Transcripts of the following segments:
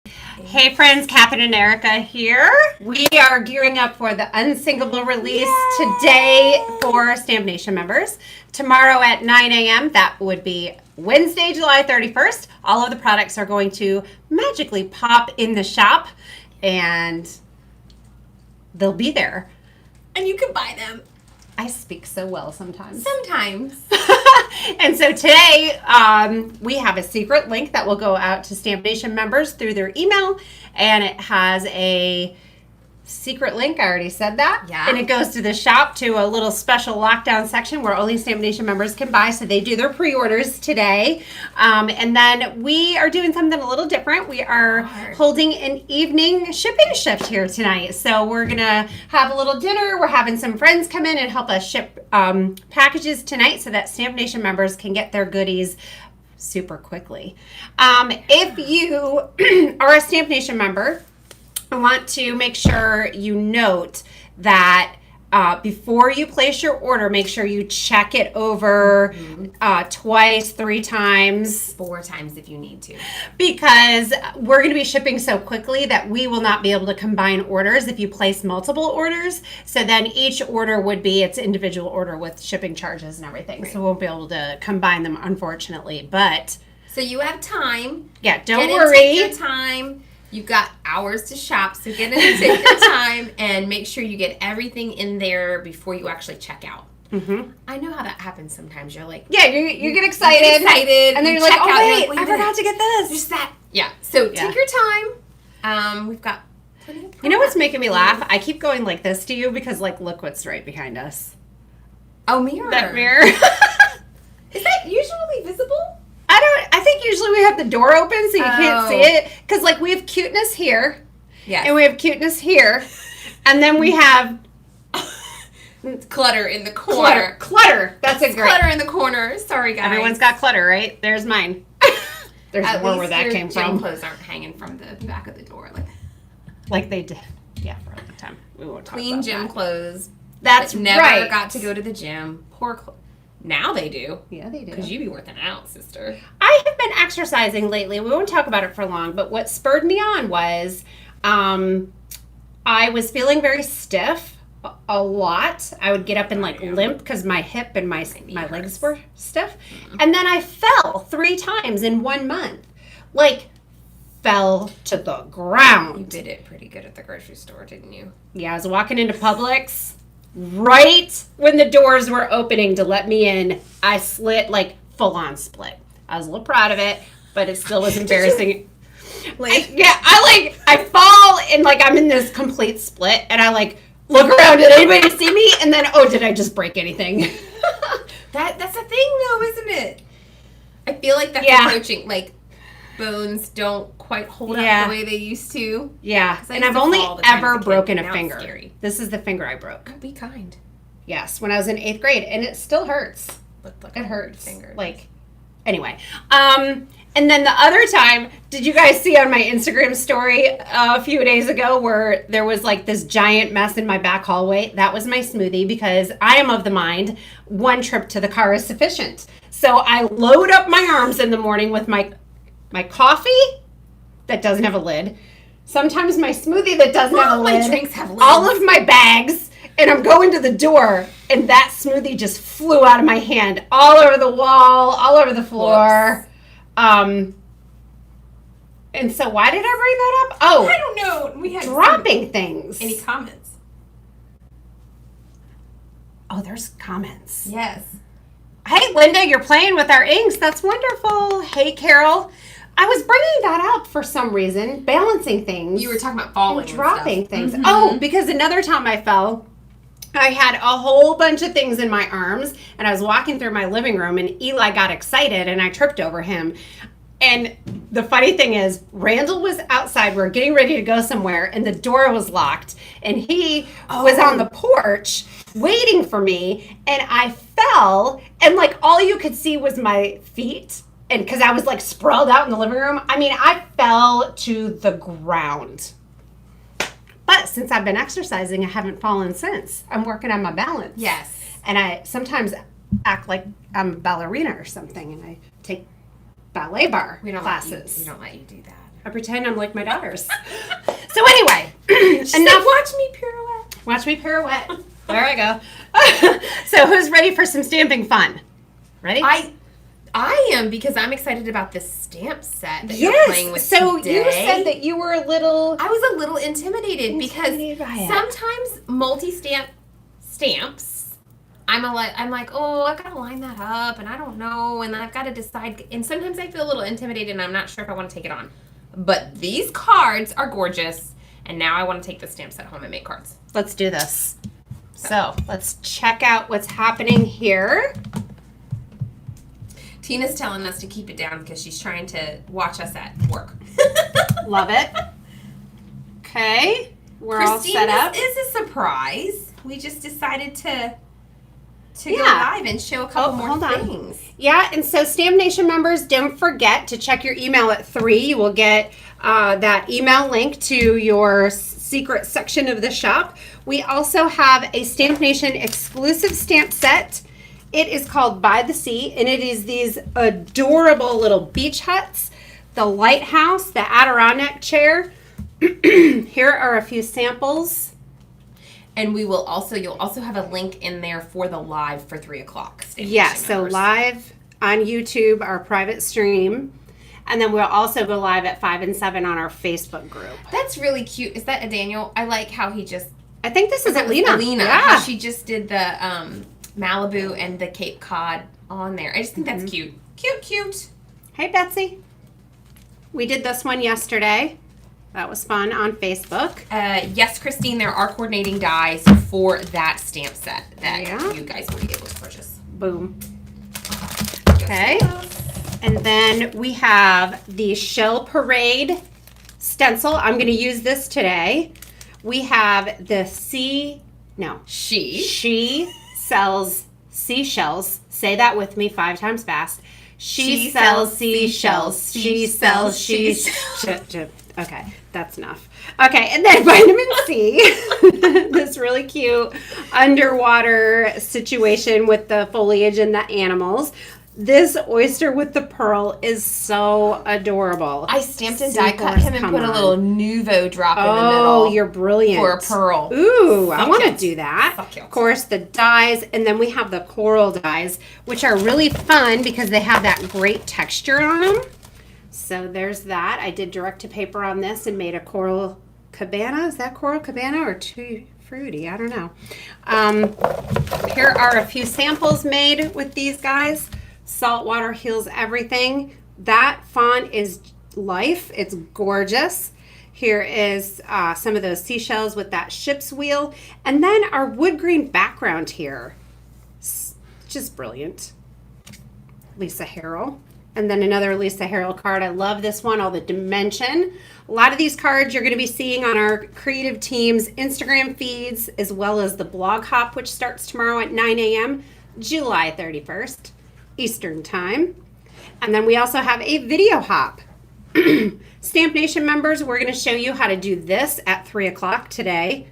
Hey friends, Catherine and Erica here. We are gearing up for the Unsinkable release today for Stamp Nation members. Tomorrow at 9 a.m., that would be Wednesday, July 31st. All of the products are going to magically pop in the shop and they'll be there. And you can buy them. I speak so well sometimes. Sometimes. And so today we have a secret link that will go out to Stamp Nation members through their email, and it has a secret link. I already said that. Yeah. And it goes to the shop to a little special lockdown section where only Stamp Nation members can buy. So they do their pre-orders today. And then we are doing something a little different. We are holding an evening shipping shift here tonight. So we're going to have a little dinner. We're having some friends come in and help us ship packages tonight so that Stamp Nation members can get their goodies super quickly. If you are a Stamp Nation member, I want to make sure you note that before you place your order, make sure you check it over twice, 3 times. 4 times if you need to. Because we're going to be shipping so quickly that we will not be able to combine orders if you place multiple orders. So then each order would be its individual order with shipping charges and everything. Right. So we won't be able to combine them, unfortunately. But so you have time. Yeah, don't worry. Take your time. You've got hours to shop, so get in and take your time and make sure you get everything in there before you actually check out. Mm-hmm. I know how that happens sometimes. You're like... Yeah, you get excited. And then you're like, oh, wait, I forgot to get this. Just that. Yeah, so take your time. We've got plenty of products. You know what's making me laugh? I keep going like this to you because, like, look what's right behind us. Oh, mirror. That mirror. Is that usually visible? I think usually we have the door open so you can't see it. Because, like, we have cuteness here. Yes. And we have cuteness here. And then we have... clutter in the corner. Clutter. That's a great... Clutter in the corner. Sorry, guys. Everyone's got clutter, right? There's mine. There's more where that came from. Gym clothes aren't hanging from the back of the door. Like they did. Yeah, for a long time. We won't talk Clean about gym that. clothes. That's never right. got to go to the gym. Poor clothes. Now they do. Yeah, they do. Because you be working out, sister. I have been exercising lately. We won't talk about it for long, but what spurred me on was I was feeling very stiff a lot. I would get up and like limp because my hip and my legs were stiff. Mm-hmm. And then I fell 3 times in 1 month. Like, fell to the ground. You did it pretty good at the grocery store, didn't you? Yeah, I was walking into Publix. Right when the doors were opening to let me in, I slid, like, full-on split. I was a little proud of it, but it still was embarrassing. I fall, and, like, I'm in this complete split, and I, like, look around, did anybody see me? And then, did I just break anything? That's a thing, though, isn't it? I feel like that's approaching, like, bones don't quite hold up the way they used to. Yeah, and I've only ever broken a finger. This is the finger I broke. Be kind. Yes, when I was in 8th grade, and it still hurts. It hurts. Fingers. Like, anyway. And then the other time, did you guys see on my Instagram story a few days ago where there was like this giant mess in my back hallway? That was my smoothie because I am of the mind 1 trip to the car is sufficient. So I load up my arms in the morning with my coffee that doesn't have a lid, sometimes my smoothie that doesn't have a lid, my drinks have lids. All of my bags, and I'm going to the door, and that smoothie just flew out of my hand, all over the wall, all over the floor. And so why did I bring that up? Oh, I don't know. We had dropping things. Any comments? Oh, there's comments. Yes. Hey, Linda, you're playing with our inks. That's wonderful. Hey, Carol. I was bringing that up for some reason, balancing things. You were talking about falling and dropping things. Mm-hmm. Oh, because another time I fell, I had a whole bunch of things in my arms, and I was walking through my living room, and Eli got excited, and I tripped over him. And the funny thing is, Randall was outside. We were getting ready to go somewhere, and the door was locked. And he was on the porch waiting for me, and I fell, and, like, all you could see was my feet. And because I was, like, sprawled out in the living room. I mean, I fell to the ground. But since I've been exercising, I haven't fallen since. I'm working on my balance. Yes. And I sometimes act like I'm a ballerina or something, and I take ballet bar classes. We don't let you do that. I pretend I'm like my daughters. So anyway, enough. Watch me pirouette. Watch me pirouette. There I go. So who's ready for some stamping fun? Ready? I am, because I'm excited about this stamp set that you're playing with so today. You said that you were a little... I was a little intimidated because sometimes multi-stamp stamps, I'm like, oh, I've got to line that up, and I don't know, and then I've got to decide, and sometimes I feel a little intimidated, and I'm not sure if I want to take it on. But these cards are gorgeous, and now I want to take the stamp set home and make cards. Let's do this. So let's check out what's happening here. Tina's telling us to keep it down because she's trying to watch us at work. Love it. Okay, we're all set up. This is a surprise. We just decided to go live and show a couple more things. Yeah, and so Stamp Nation members, don't forget to check your email at 3. You will get that email link to your secret section of the shop. We also have a Stamp Nation exclusive stamp set. It is called By the Sea, and it is these adorable little beach huts, the lighthouse, the Adirondack chair. Here are a few samples. And you'll also have a link in there for the live for 3 o'clock. Yes, so live on YouTube, our private stream. And then we'll also go live at 5 and 7 on our Facebook group. That's really cute. Is that a Daniel? I like how he just... I think this is Alina. Yeah. How she just did the Malibu and the Cape Cod on there. I just think that's cute. Cute. Hey, Betsy. We did this one yesterday. That was fun on Facebook. Yes, Christine, there are coordinating dies for that stamp set that you guys will be able to purchase. Boom. Okay. And then we have the Shell Parade stencil. I'm going to use this today. We have the She sells seashells. Say that with me 5 times fast. She sells seashells. She sells seashells. Okay, that's enough. Okay, and then vitamin C. This really cute underwater situation with the foliage and the animals. This oyster with the pearl is so adorable. I stamped and die cut him and put a little Nuvo drop in the middle. Oh, you're brilliant. For a pearl. Ooh, I want to do that. Of course, the dies, and then we have the coral dies, which are really fun because they have that great texture on them. So there's that. I did direct to paper on this and made a coral cabana. Is that coral cabana or too fruity? I don't know. Here are a few samples made with these guys. Saltwater heals everything. That font is life. It's gorgeous. Here is some of those seashells with that ship's wheel. And then our wood green background here. Just brilliant. Lisa Harrell. And then another Lisa Harrell card. I love this one, all the dimension. A lot of these cards you're going to be seeing on our creative team's Instagram feeds, as well as the blog hop, which starts tomorrow at 9 a.m., July 31st, Eastern Time. And then we also have a video hop. Stamp Nation members, we're going to show you how to do this at 3 o'clock today.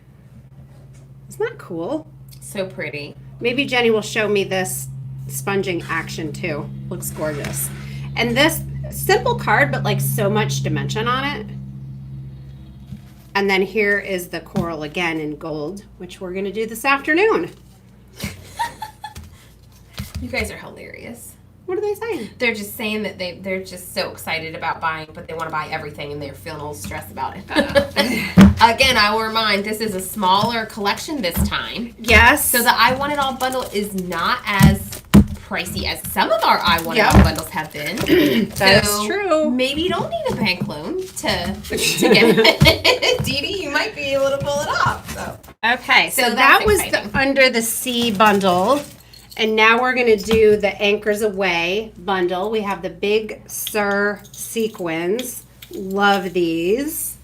Isn't that cool? So pretty. Maybe Jenny will show me this sponging action too. Looks gorgeous. And this simple card, but like so much dimension on it. And then here is the coral again in gold, which we're going to do this afternoon. You guys are hilarious. What are they saying? They're just saying that they're just so excited about buying, but they want to buy everything and they're feeling a little stressed about it. Again, I will remind, this is a smaller collection this time. Yes. So the I Want It All bundle is not as pricey as some of our I Want It All bundles have been. That's true. Maybe you don't need a bank loan to get it. Dee Dee, you might be able to pull it off. So. Okay, so that was the Under the Sea bundle. And now we're going to do the Anchors Away bundle. We have the Big Sur sequins. Love these.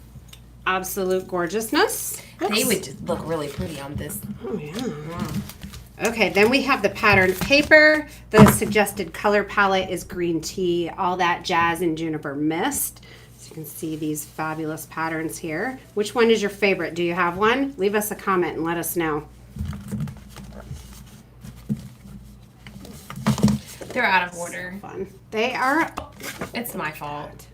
Absolute gorgeousness. They would just look really pretty on this. Oh, yeah. Okay, then we have the patterned paper. The suggested color palette is green tea, all that jazz, and Juniper Mist. So you can see these fabulous patterns here. Which one is your favorite? Do you have one? Leave us a comment and let us know. They're out of order. Fun. They are. It's my fault.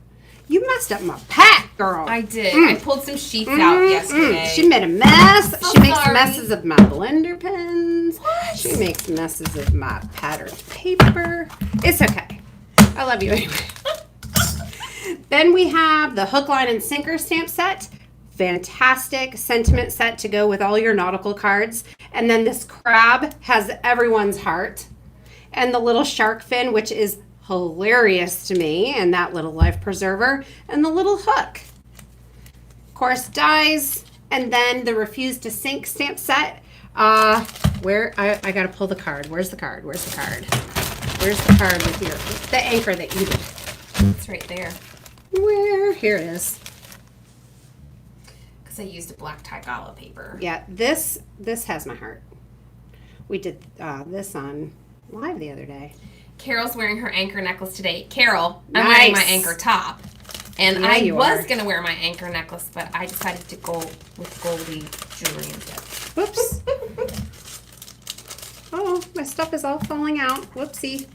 You messed up my pack, girl. I did. I pulled some sheets out yesterday. She made a mess. So she makes sorry. messes of my blender pens. What? She makes messes of my patterned paper. It's okay. I love you anyway. Then we have the hook, line, and sinker stamp set. Fantastic sentiment set to go with all your nautical cards. And then this crab has everyone's heart. And the little shark fin, which is hilarious to me, and that little life preserver, and the little hook. Of course, dies, and then the refuse to sink stamp set. Where I gotta pull the card. Where's the card? Where's the card? Where's the card with the anchor that you did? It's right there. Where? Here it is. Because I used a black tie gala paper. Yeah, this has my heart. We did this on live the other day. Carol's wearing her anchor necklace today. Carol, I'm Nice. wearing my anchor top. And Yeah, I you was are. going to wear my anchor necklace, but I decided to go with goldy jewelry instead. Whoops. Oh, my stuff is all falling out. Whoopsie.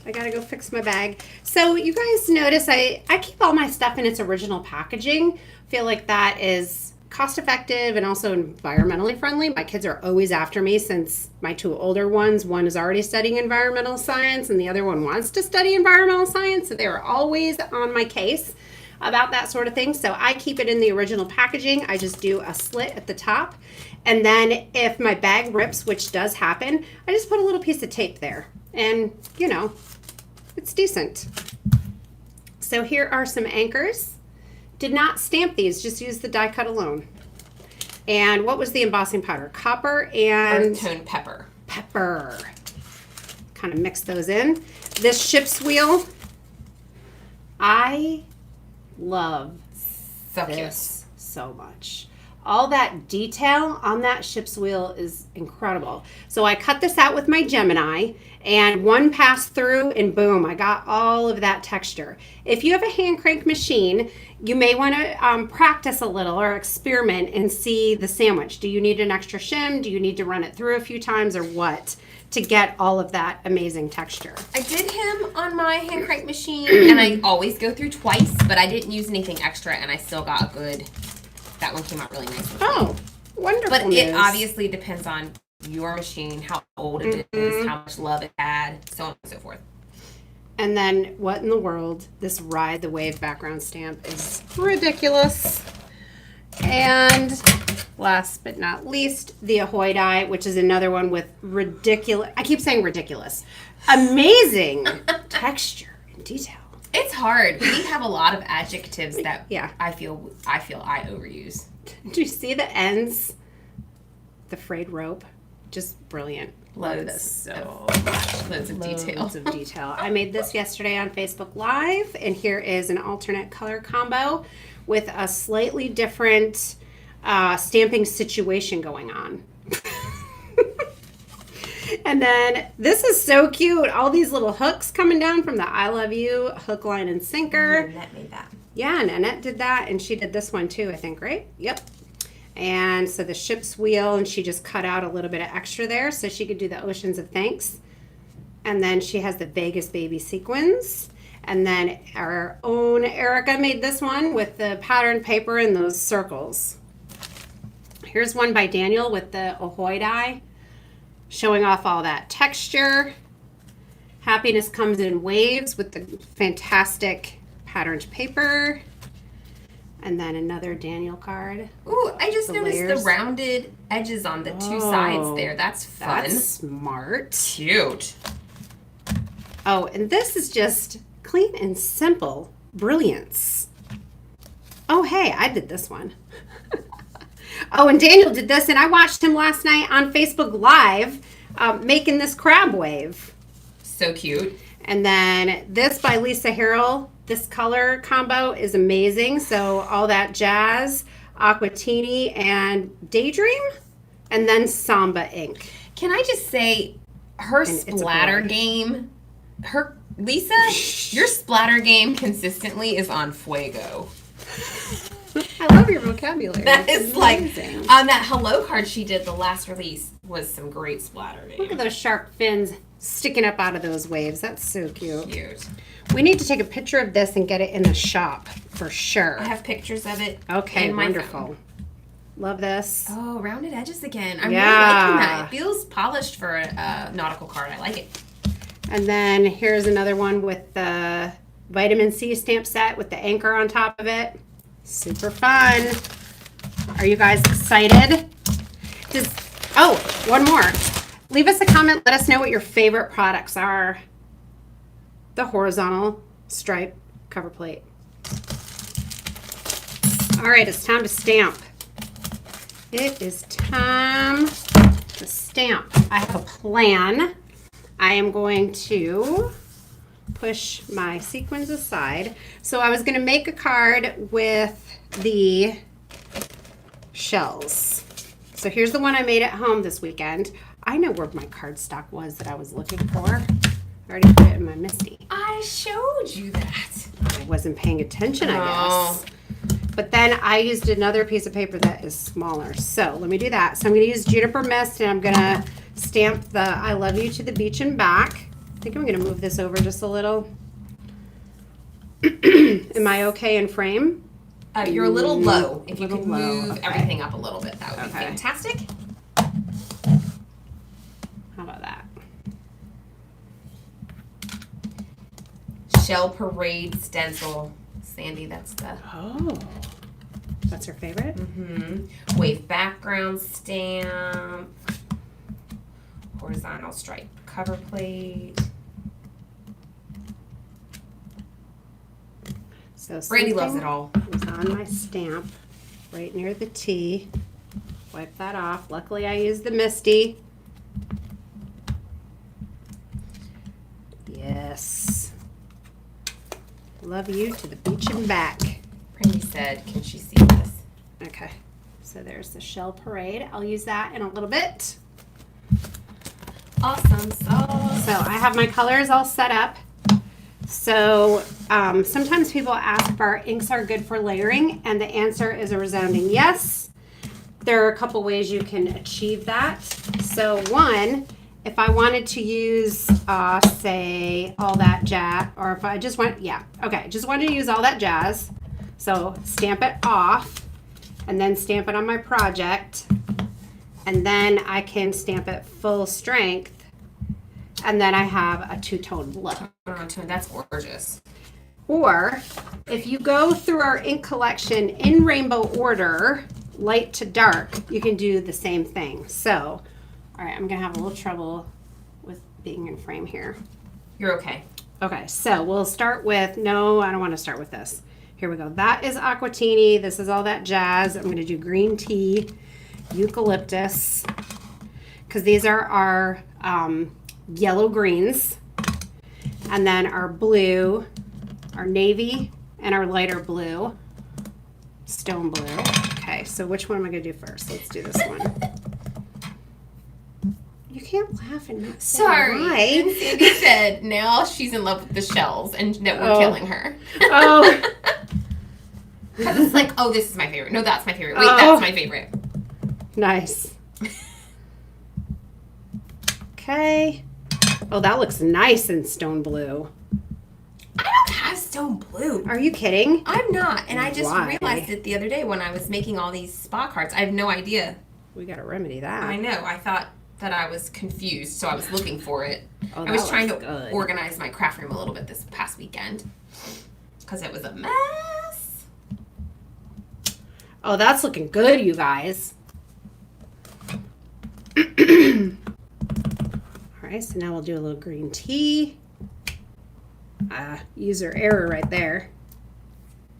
I gotta go fix my bag. So you guys notice I keep all my stuff in its original packaging. Feel like that is cost effective and also environmentally friendly. My kids are always after me since my two older ones, one is already studying environmental science and the other one wants to study environmental science. So they are always on my case about that sort of thing. So I keep it in the original packaging. I just do a slit at the top. And then if my bag rips, which does happen, I just put a little piece of tape there. And, you know, it's decent. So here are some anchors. Did not stamp these, just used the die cut alone. And what was the embossing powder? Copper and Earth tone pepper. pepper. Kind of mix those in. This ship's wheel, I love So cute. this so much. All that detail on that ship's wheel is incredible. So I cut this out with my Gemini and one pass through and boom, I got all of that texture. If you have a hand crank machine, you may want to practice a little or experiment and see the sandwich. Do you need an extra shim? Do you need to run it through a few times or what to get all of that amazing texture? I did him on my hand crank machine, and I always go through twice, but I didn't use anything extra, and I still got a good. That one came out really nice. Oh, wonderful. But news. it obviously depends on your machine, how old it is, how much love it had, so on and so forth. And then what in the world? This Ride the Wave background stamp is ridiculous. And last but not least, the Ahoy die, which is another one with ridiculous, I keep saying ridiculous, amazing texture and detail. It's hard. We have a lot of adjectives that Yeah. I feel I overuse. Do you see the ends? The frayed rope, just brilliant. Love Loads this so of- much. loads of detail. Loads of detail. I made this yesterday on Facebook Live, and here is an alternate color combo with a slightly different stamping situation going on. And then this is so cute. All these little hooks coming down from the I Love You hook, line, and sinker. That made that. Yeah, Nanette did that, and she did this one too, I think, right? Yep. And so the ship's wheel, and she just cut out a little bit of extra there so she could do the Oceans of Thanks. And then she has the Vegas baby sequins. And then our own Erica made this one with the patterned paper and those circles. Here's one by Daniel with the Ahoy die, showing off all that texture. Happiness comes in waves with the fantastic patterned paper. And then another Daniel card. Ooh, I just The noticed layers. the rounded edges on the two sides there. That's fun. That's smart. Cute. Oh, and this is just clean and simple brilliance. Oh, hey, I did this one. Oh, and Daniel did this, and I watched him last night on Facebook Live making this crab wave. So cute. And then this by Lisa Harrell. This color combo is amazing. So all that jazz, Aquatini, and Daydream, and then Samba ink. Can I just say, her it's a splatter boy. game, Lisa, your splatter game consistently is on fuego. I love your vocabulary. That It's is like, amazing. on that hello card she did, the last release, was some great splatter Look at game. those shark fins sticking up out of those waves. That's so cute. Cute. We need to take a picture of this and get it in the shop for sure. I have pictures of it. Okay, in my wonderful. phone. Love this. Oh, rounded edges again. I'm really liking that. It feels polished for a nautical card. I like it. And then here's another one with the vitamin C stamp set with the anchor on top of it. Super fun. Are you guys excited? Oh, one more. Leave us a comment. Let us know what your favorite products are. The horizontal stripe cover plate. All right, it's time to stamp. It is time to stamp. I have a plan. I am going to push my sequins aside. So I was going to make a card with the shells. So here's the one I made at home this weekend. I know where my cardstock was that I was looking for. I already put it in my Misty. I showed you that. I wasn't paying attention, I guess. But then I used another piece of paper that is smaller. So let me do that. So I'm going to use Juniper Mist, and I'm going to stamp the I love you to the beach and back. I think I'm going to move this over just a little. Am I okay in frame? You're a little low. If you could move everything up a little bit, that would be fantastic. How about that? Shell Parade Stencil. Sandy, that's the... Oh. That's her favorite? Mm-hmm. Wave background stamp. Horizontal stripe cover plate. So Brandy loves it all. It's on my stamp right near the T. Wipe that off. Luckily I used the Misty. Yes. Love you to the beach and back. Brandy said, can she see this? Okay. So there's the Shell Parade. I'll use that in a little bit. Awesome sauce. So I have my colors all set up. So sometimes people ask if our inks are good for layering, and the answer is a resounding yes. There are a couple ways you can achieve that. So one, if I wanted to use, say, all that jazz, or if I just want, just wanted to use all that jazz. So stamp it off, and then stamp it on my project, and then I can stamp it full strength, and then I have a two-tone look. That's gorgeous. Or if you go through our ink collection in rainbow order, light to dark, you can do the same thing. So, all right, I'm gonna have a little trouble with being in frame here. You're okay. Okay, so we'll start with, no, I don't want to start with this. Here we go. That is Aquatini. This is all that jazz. I'm gonna do green tea, Eucalyptus, because these are our yellow greens, and then our blue, our navy, and our lighter blue, stone blue. Okay, so which one am I gonna do first? Let's do this one. You can't laugh and not say Sorry. why. And Sandy said now she's in love with the shells and that we're killing her. Oh. Because it's like, oh, this is my favorite. No, that's my favorite. Wait, that's my favorite. Nice. Okay. Oh, that looks nice in stone blue. I don't have stone blue. Are you kidding? I'm not. And I just Why? realized it the other day when I was making all these spa cards. I have no idea. We gotta remedy that. I know. I thought that I was confused, so I was looking for it. Oh, I was trying to good. organize my craft room a little bit this past weekend because it was a mess. Oh, that's looking good, you guys. All right, so now we'll do a little green tea. User error right there.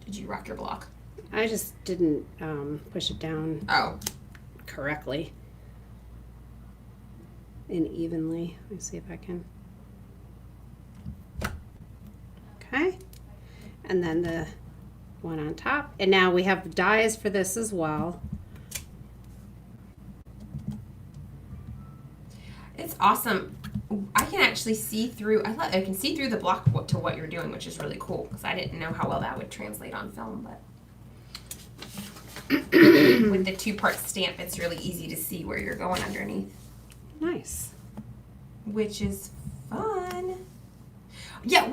Did you rock your block? I just didn't push it down correctly and evenly. Let me see if I can. Okay. And then the one on top. And now we have dies for this as well. It's awesome. I can actually see through. I can see through the block to what you're doing, which is really cool because I didn't know how well that would translate on film. But with the two-part stamp, it's really easy to see where you're going underneath. Nice. Which is fun. Yeah,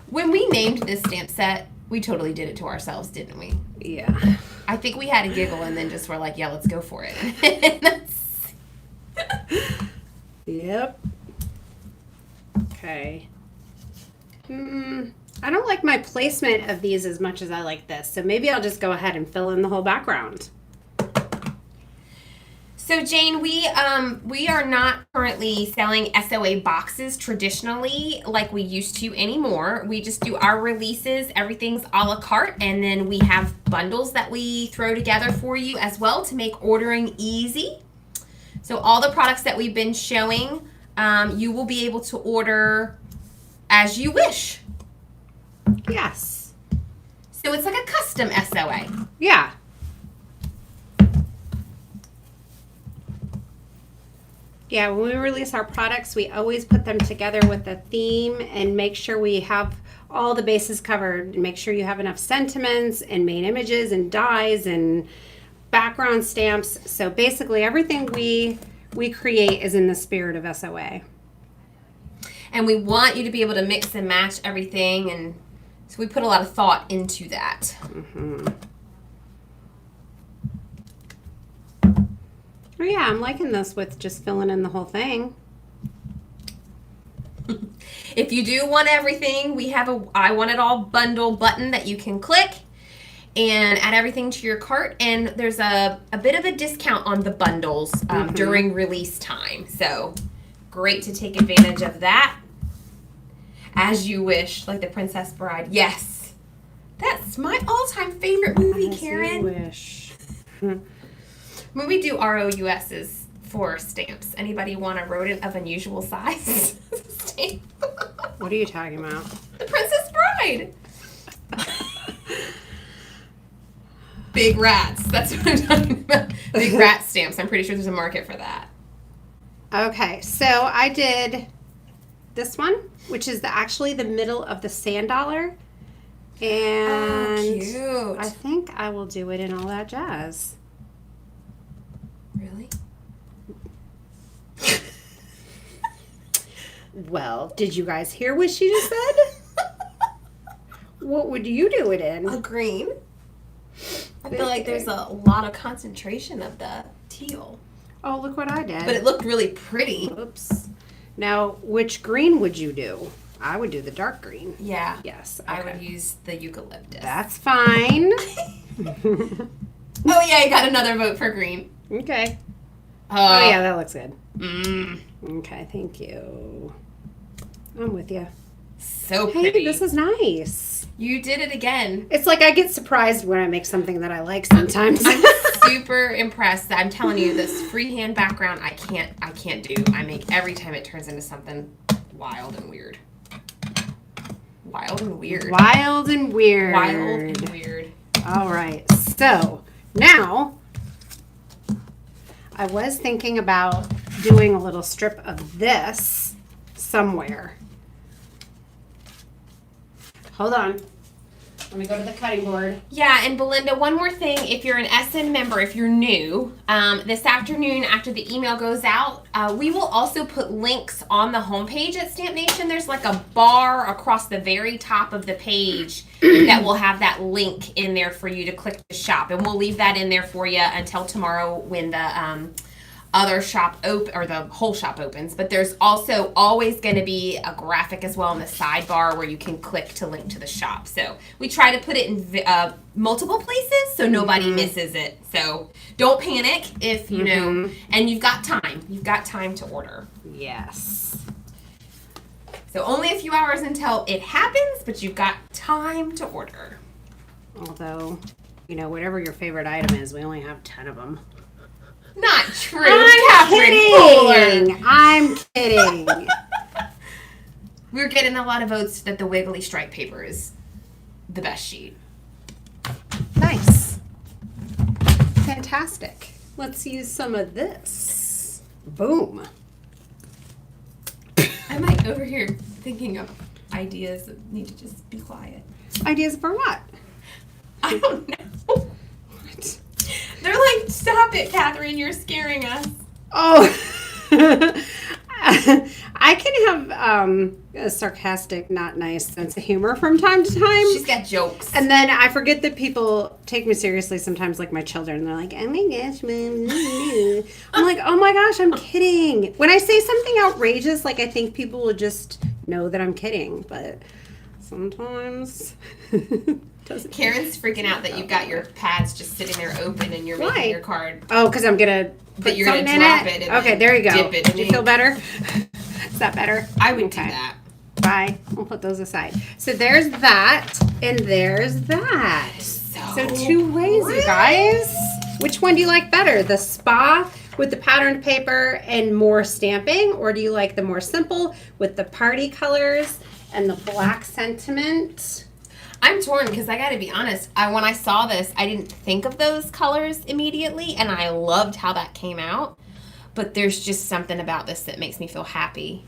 when we named this stamp set, we totally did it to ourselves, didn't we? Yeah. I think we had a giggle and then just were like, yeah, let's go for it. Yep. Okay. I don't like my placement of these as much as I like this, so maybe I'll just go ahead and fill in the whole background. So Jane, we are not currently selling SOA boxes traditionally like we used to anymore. We just do our releases. Everything's a la carte, and then we have bundles that we throw together for you as well to make ordering easy. So all the products that we've been showing, you will be able to order as you wish. Yes. So it's like a custom SOA. Yeah. Yeah, when we release our products, we always put them together with a theme and make sure we have all the bases covered. Make sure you have enough sentiments and main images and dies and background stamps. So basically everything we create is in the spirit of SOA. And we want you to be able to mix and match everything, and so we put a lot of thought into that. Mm-hmm. Oh yeah, I'm liking this with just filling in the whole thing. If you do want everything, we have a I Want It All bundle button that you can click and add everything to your cart, and there's a bit of a discount on the bundles during release time. So great to take advantage of that. As You Wish, like the Princess Bride. Yes. That's my all-time favorite movie, Karen. As You Wish. When we do ROUSs for stamps, anybody want a rodent of unusual size stamp? What are you talking about? The Princess Bride. Big rats. That's what I'm talking about. Big rat stamps. I'm pretty sure there's a market for that. Okay, so I did this one, which is actually the middle of the sand dollar. And cute. I think I will do it in all that jazz. Really? Well, did you guys hear what she just said? What would you do it in? A green. I feel like there's a lot of concentration of the teal. Oh, look what I did. But it looked really pretty. Oops. Now, which green would you do? I would do the dark green. Yeah. Yes. I okay. would use the eucalyptus. That's fine. Oh, yeah, I got another vote for green. Okay. Oh, yeah, that looks good. Okay, thank you. I'm with you. So pretty. Hey, this is nice. You did it again. It's like I get surprised when I make something that I like sometimes. I'm super impressed. I'm telling you, this freehand background, I can't do. I make every time it turns into something wild and weird. Wild and weird. Wild and weird. Wild and weird. All right. So now I was thinking about doing a little strip of this somewhere. Hold on. Let me go to the cutting board. Yeah, and Belinda, one more thing. If you're an SN member, if you're new, this afternoon after the email goes out, we will also put links on the homepage at Stamp Nation. There's like a bar across the very top of the page that will have that link in there for you to click to shop. And we'll leave that in there for you until tomorrow when the other shop or the whole shop opens. But there's also always going to be a graphic as well in the sidebar where you can click to link to the shop. So we try to put it in multiple places so nobody misses it. So don't panic if you know, and you've got time. You've got time to order. Yes. So only a few hours until it happens, but you've got time to order. Although, you know, whatever your favorite item is, we only have 10 of them. Not true. I'm kidding. I'm kidding. We're getting a lot of votes that the wiggly stripe paper is the best sheet. Nice. Fantastic. Let's use some of this. Boom. I'm like over here thinking of ideas that need to just be quiet. Ideas for what? I don't know. What? They're like, stop it, Catherine, you're scaring us. Oh. I can have a sarcastic, not nice sense of humor from time to time. She's got jokes. And then I forget that people take me seriously sometimes, like my children. They're like, oh my gosh, Mom. I'm like, oh my gosh, I'm kidding. When I say something outrageous, like I think people will just know that I'm kidding. But sometimes... Karen's freaking out that you've got your pads just sitting there open and you're making your card. Oh, because I'm going to put you're something gonna drop it. Okay, there you go. Dip it. Did you feel better? Is that better? I would do that. Bye. We'll put those aside. So there's that, and there's that. So 2 ways, you guys. Which one do you like better? The spa with the patterned paper and more stamping, or do you like the more simple with the party colors and the black sentiment? I'm torn because I got to be honest. When I saw this, I didn't think of those colors immediately, and I loved how that came out. But there's just something about this that makes me feel happy.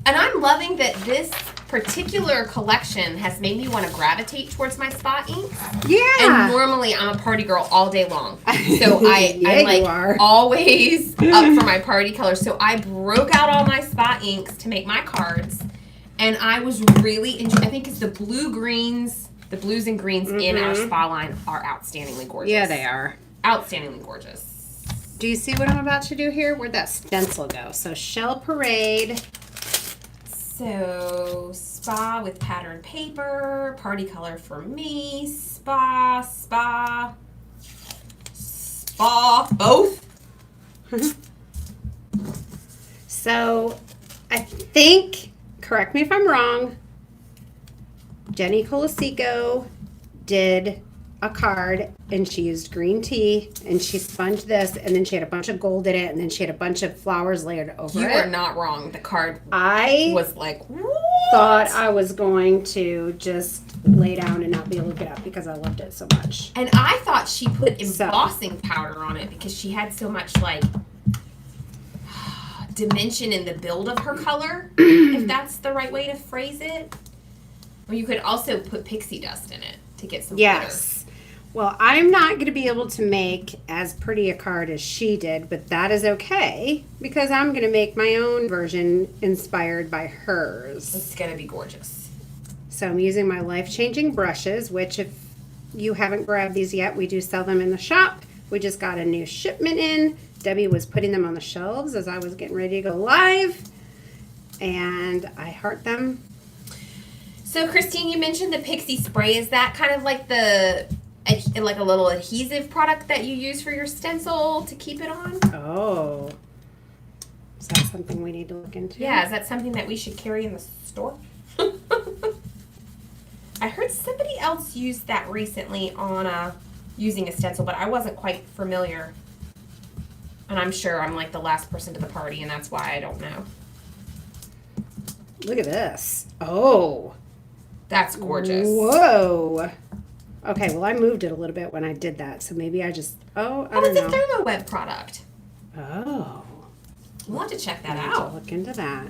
And I'm loving that this particular collection has made me want to gravitate towards my spot inks. Yeah. And normally I'm a party girl all day long. So I'm like you are. always up for my party colors. So I broke out all my spot inks to make my cards. And I was really enjoying. I think it's the blues and greens in our spa line are outstandingly gorgeous. Yeah, they are. Outstandingly gorgeous. Do you see what I'm about to do here? Where'd that stencil go? So Shell Parade. So spa with patterned paper, party color for me, spa, both. So I think, correct me if I'm wrong, Jenny Colasico did a card and she used green tea and she sponged this and then she had a bunch of gold in it and then she had a bunch of flowers layered over it. You are not wrong. The card was like, what? Thought I was going to just lay down and not be able to get up because I loved it so much. And I thought she put embossing powder on it because she had so much like dimension in the build of her color, if that's the right way to phrase it. Or you could also put pixie dust in it to get some glitter. Well, I'm not going to be able to make as pretty a card as she did, but that is okay because I'm going to make my own version inspired by hers. It's going to be gorgeous. So I'm using my life-changing brushes, which if you haven't grabbed these yet, we do sell them in the shop. We just got a new shipment in. Debbie was putting them on the shelves as I was getting ready to go live, and I heart them. So, Christine, you mentioned the Pixie Spray. Is that kind of like like a little adhesive product that you use for your stencil to keep it on? Oh. Is that something we need to look into? Yeah, is that something that we should carry in the store? I heard somebody else used that recently on using a stencil, but I wasn't quite familiar. And I'm sure I'm like the last person to the party, and that's why I don't know. Look at this. Oh. That's gorgeous. Whoa. Okay, well, I moved it a little bit when I did that, so maybe I just, I don't know. It's a ThermoWeb product. Oh. We'll have to check that I'll out. look into that.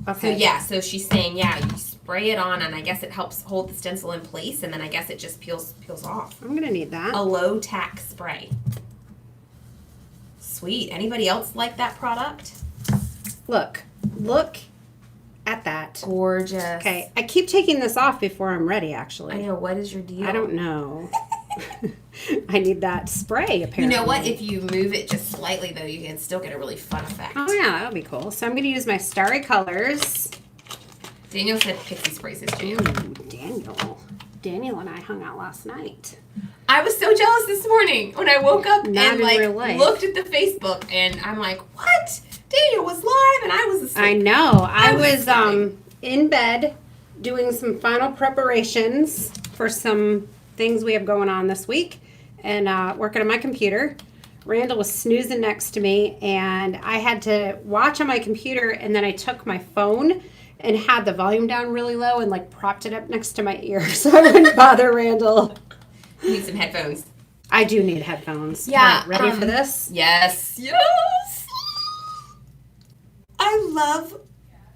Okay. So she's saying, you spray it on, and I guess it helps hold the stencil in place, and then I guess it just peels off. I'm going to need that. A low tack spray. Sweet. Anybody else like that product? Look at that. Gorgeous. Okay, I keep taking this off before I'm ready, actually. I know. What is your deal? I don't know. I need that spray, apparently. You know what? If you move it just slightly, though, you can still get a really fun effect. Oh, yeah, that'll be cool. So I'm going to use my Starry colors. Daniel said Pixie Sprays his jam. Ooh, Daniel and I hung out last night. I was so jealous this morning when I woke up Not and in real life. looked at the Facebook, and I'm like, what? Daniel was live and I was asleep. I know. I was in bed doing some final preparations for some things we have going on this week and working on my computer. Randall was snoozing next to me, and I had to watch on my computer, and then I took my phone and had the volume down really low and like propped it up next to my ear so I wouldn't bother Randall. You need some headphones. I do need headphones. Yeah. Right, ready for this? Yes. I love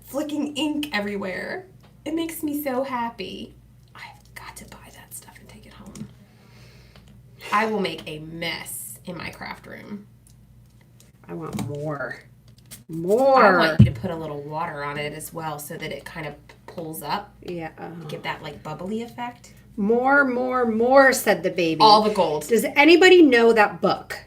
flicking ink everywhere. It makes me so happy. I've got to buy that stuff and take it home. I will make a mess in my craft room. I want more. More. I want you to put a little water on it as well so that it kind of pulls up. Yeah. Get that like bubbly effect. More, said the baby. All the gold. Does anybody know that book?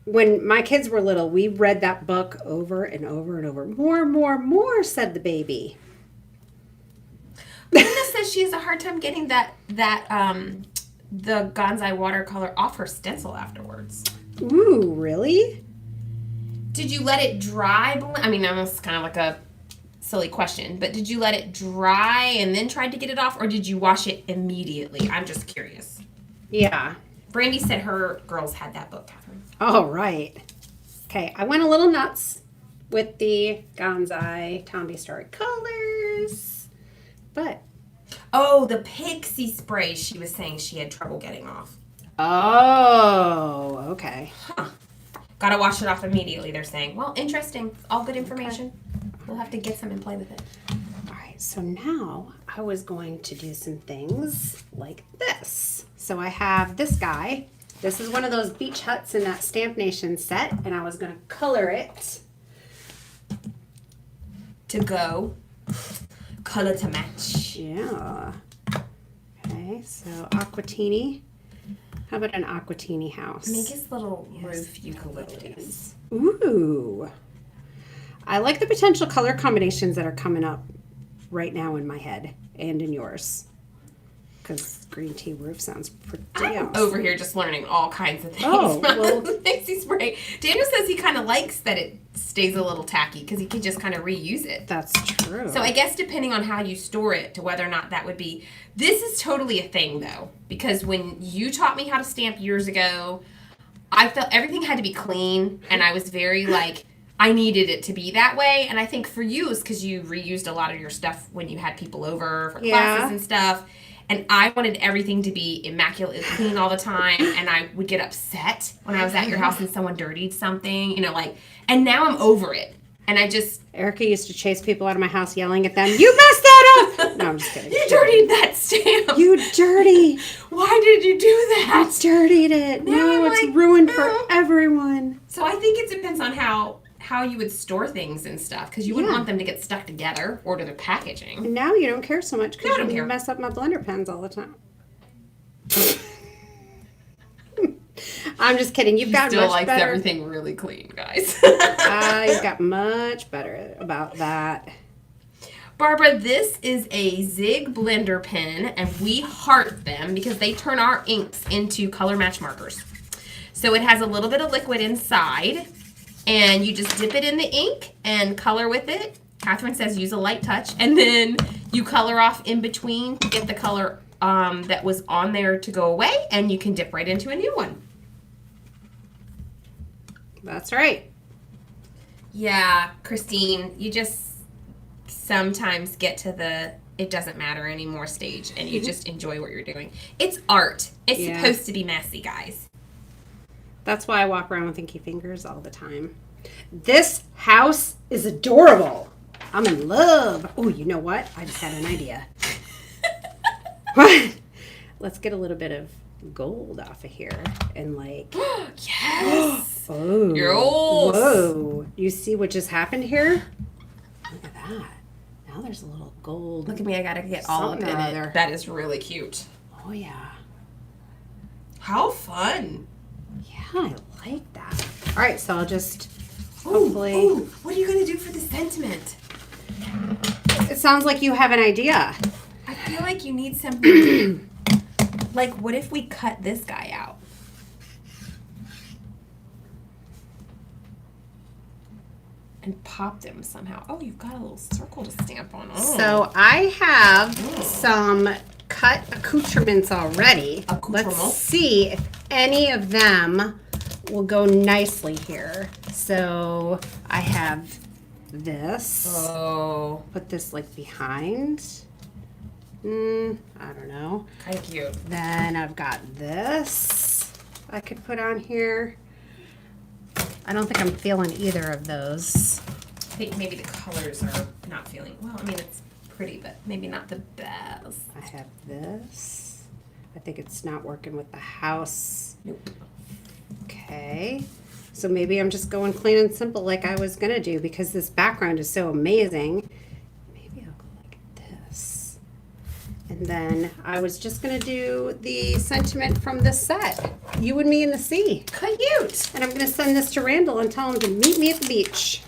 When my kids were little, we read that book over and over and over. More, said the baby. Linda says she has a hard time getting the Gansai watercolor off her stencil afterwards. Ooh, really? Did you let it dry? I mean, that's kind of like a silly question, but did you let it dry and then try to get it off, or did you wash it immediately? I'm just curious. Yeah. Brandy said her girls had that book, Catherine. Oh, right. Okay, I went a little nuts with the Gansai Tambi Starry colors, but... Oh, the pixie spray she was saying she had trouble getting off. Oh, okay. Huh. Gotta wash it off immediately, they're saying. Well, interesting. All good information. Okay. We'll have to get some and play with it. All right, so now I was going to do some things like this. So I have this guy. This is one of those beach huts in that Stamp Nation set, and I was going to color it. To go. Color to match. Yeah. Okay, so Aquatini. How about an Aquatini house? Make his little roof eucalyptus. Ooh. I like the potential color combinations that are coming up right now in my head and in yours. Because green tea roof sounds pretty awesome. Over here just learning all kinds of things. Oh, well. Pixie spray. Daniel says he kind of likes that it stays a little tacky because he can just kind of reuse it. That's true. So I guess depending on how you store it to whether or not that would be... This is totally a thing, though. Because when you taught me how to stamp years ago, I felt everything had to be clean. And I was very, like... I needed it to be that way. And I think for you is because you reused a lot of your stuff when you had people over for classes and stuff. And I wanted everything to be immaculately clean all the time. And I would get upset when I was at your house and someone dirtied something, you know, like, and now I'm over it. And I just... Erica used to chase people out of my house yelling at them, "You messed that up!" No, I'm just kidding. You dirtied that stamp. You dirty. Why did you do that? You dirtied it. No, it's like, ruined for everyone. So I think it depends on how you would store things and stuff, because you wouldn't want them to get stuck together or to the packaging. Now you don't care so much because you care. mess up my blender pens all the time. I'm just kidding. You've got still much likes better. everything really clean, guys. You've got much better about that. Barbara, this is a Zig blender pen, and we heart them because they turn our inks into color match markers. So it has a little bit of liquid inside. And you just dip it in the ink and color with it. Catherine says use a light touch. And then you color off in between to get the color that was on there to go away. And you can dip right into a new one. That's right. Yeah, Christine, you just sometimes get to the it doesn't matter anymore stage. And you just enjoy what you're doing. It's art. It's supposed to be messy, guys. That's why I walk around with inky fingers all the time. This house is adorable. I'm in love. Oh, you know what? I just had an idea. Let's get a little bit of gold off of here and like... Yes! Oh. You're old. Whoa. You see what just happened here? Look at that. Now there's a little gold. Look at me. I got to get all up in it. That is really cute. Oh, yeah. How fun. I like that. All right, so I'll just hopefully... Ooh, what are you going to do for the sentiment? It sounds like you have an idea. I feel like you need something. Like, what if we cut this guy out? And popped him somehow. Oh, you've got a little circle to stamp on. Oh. So I have some cut accoutrements already. Let's see if any of them will go nicely here. So I have this. Oh. Put this like behind. I don't know. Kind of cute. Then I've got this I could put on here. I don't think I'm feeling either of those. I think maybe the colors are not feeling, well, I mean, it's pretty, but maybe not the best. I have this. I think it's not working with the house. Nope. Okay. So maybe I'm just going plain and simple like I was going to do because this background is so amazing. Maybe I'll go like this. And then I was just going to do the sentiment from this set. You and me in the sea. Cute. And I'm going to send this to Randall and tell him to meet me at the beach.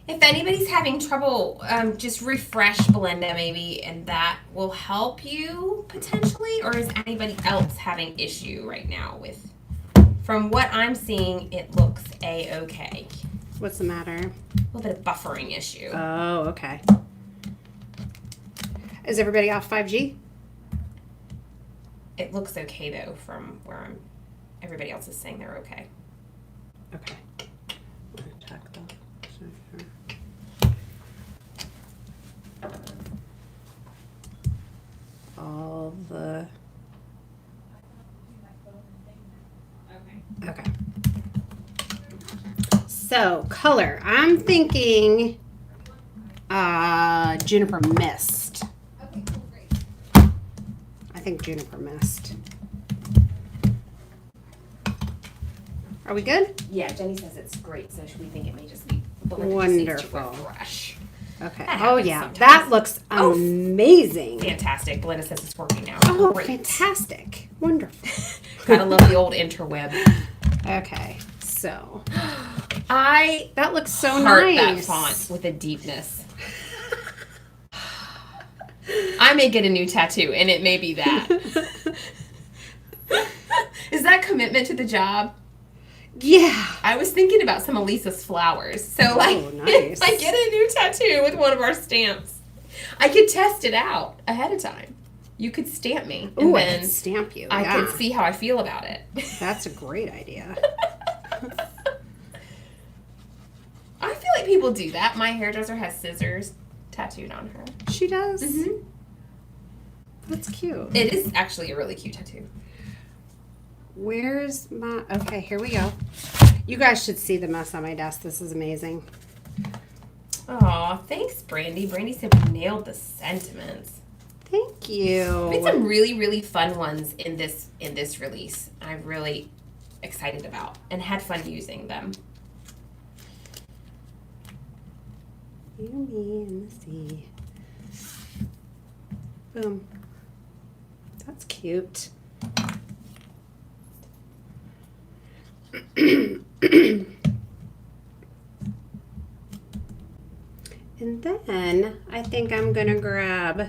If anybody's having trouble, just refresh Blenda maybe, and that will help you potentially. Or is anybody else having issue right now with? From what I'm seeing, it looks a-okay. What's the matter? A little bit of buffering issue. Oh, okay. Is everybody off 5G? It looks okay though from where I'm. Everybody else is saying they're okay. Okay. All the. Okay. So color, I'm thinking Juniper Mist. Okay, cool, great. I think Juniper Mist. Are we good? Yeah, Jenny says it's great, so we think it may just be Wonderful. Refresh. Okay. That Oh happens yeah, sometimes. that looks amazing. Fantastic. Belinda says it's working now. Oh, Great. fantastic. Wonderful. Gotta love the old interweb. Okay, so I that looks so heart nice. that font with a deepness. I may get a new tattoo, and it may be that. Is that commitment to the job? Yeah. I was thinking about some of Lisa's flowers. So, like, nice. if I get a new tattoo with one of our stamps, I could test it out ahead of time. You could stamp me. And Ooh, I then could stamp you. I yeah. could see how I feel about it. That's a great idea. I feel like people do that. My hairdresser has scissors tattooed on her. She does? Mm-hmm. That's cute. It is actually a really cute tattoo. Where's my... Okay, here we go. You guys should see the mess on my desk. This is amazing. Aw, thanks, Brandy. Brandy said we nailed the sentiments. Thank you. We made some really, really fun ones in this release. I'm really excited about and had fun using them. You, me, and the sea. Boom. That's cute. And then I think I'm gonna grab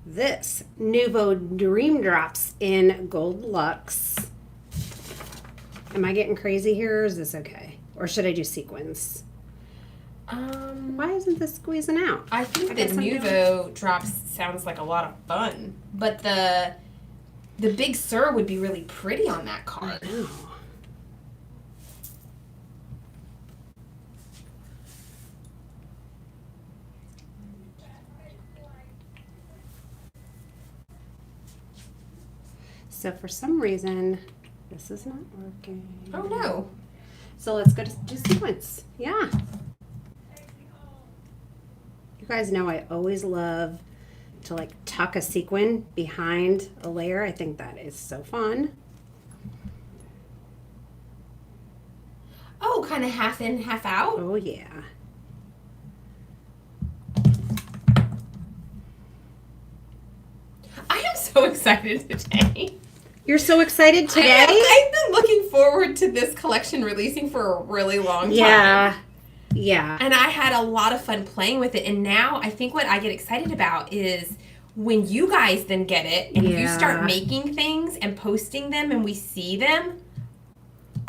this Nuvo Dream Drops in Gold Luxe. Am I getting crazy here, or is this okay? Or should I do sequins? Why isn't this squeezing out? I think the guess I'm Nuvo drops sounds like a lot of fun, but the Big Sur would be really pretty on that card. I know. So for some reason, this is not working. Oh no. So let's go to do sequence. Yeah. You guys know I always love to like tuck a sequin behind a layer. I think that is so fun. Oh, kind of half in, half out? Oh yeah. I am so excited today. You're so excited today? I've been looking forward to this collection releasing for a really long time. Yeah. Yeah. And I had a lot of fun playing with it. And now I think what I get excited about is when you guys then get it and you start making things and posting them and we see them,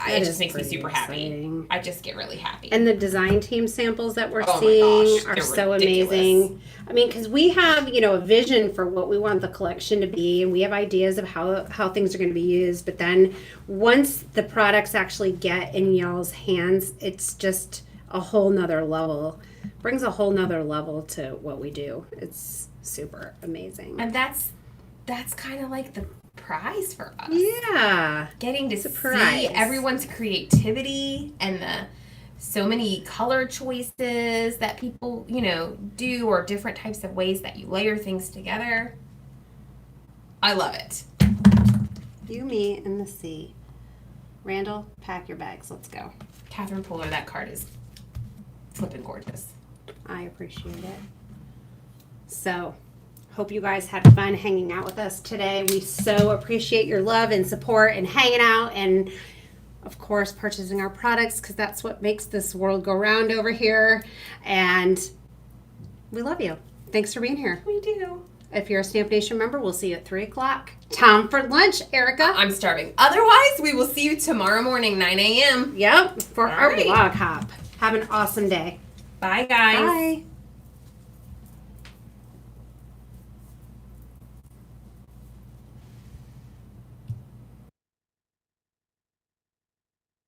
it just makes me super happy. I just get really happy. And the design team samples that we're Oh my seeing gosh, are they're so ridiculous. amazing. I mean, because we have, you know, a vision for what we want the collection to be, and we have ideas of how things are going to be used. But then once the products actually get in y'all's hands, it's just a whole nother level. Brings a whole nother level to what we do. It's super amazing. And that's kind of like the prize for us. Yeah. Getting to Surprise. see everyone's creativity and the so many color choices that people, you know, do, or different types of ways that you layer things together. I love it. You, me, and the sea. Randall, pack your bags. Let's go. Catherine Puller, that card is flipping gorgeous. I appreciate it. So, hope you guys had fun hanging out with us today. We so appreciate your love and support and hanging out and, of course, purchasing our products because that's what makes this world go round over here. And we love you. Thanks for being here. We do. If you're a Stamp Nation member, we'll see you at 3 o'clock. Time for lunch, Erica. I'm starving. Otherwise, we will see you tomorrow morning, 9 a.m. Yep, for All our right. blog hop. Have an awesome day. Bye, guys. Bye.